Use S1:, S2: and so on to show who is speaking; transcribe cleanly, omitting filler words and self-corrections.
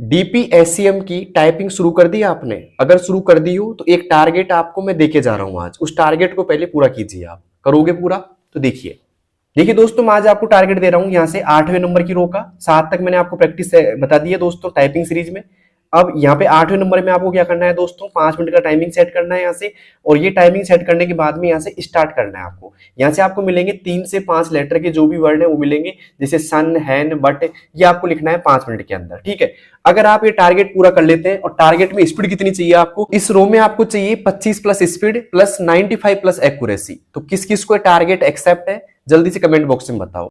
S1: डीपीएससीएम की टाइपिंग शुरू कर दी आपने? अगर शुरू कर दी हो तो एक टारगेट आपको मैं देके जा रहा हूं आज। उस टारगेट को पहले पूरा कीजिए। आप करोगे पूरा? तो देखिए देखिए दोस्तों, मैं आज आपको टारगेट दे रहा हूं यहां से 8वें नंबर की रो का। 7 तक मैंने आपको प्रैक्टिस बता दी है दोस्तों टाइपिंग सीरीज में। अब यहाँ पे 8वें नंबर में आपको क्या करना है दोस्तों, 5 मिनट का टाइमिंग सेट करना है यहाँ से। और ये टाइमिंग सेट करने के बाद में यहाँ से स्टार्ट करना है आपको। यहाँ से आपको मिलेंगे 3 से 5 लेटर के जो भी वर्ड है वो मिलेंगे, जैसे सन, हैन, बट। ये आपको लिखना है 5 मिनट के अंदर, ठीक है। अगर आप ये टारगेट पूरा कर लेते हैं, और टारगेट में स्पीड कितनी चाहिए आपको, इस रो में आपको चाहिए 25 plus speed plus 95 plus accuracy. तो किस किस को टारगेट एक्सेप्ट है, जल्दी से कमेंट बॉक्स में बताओ।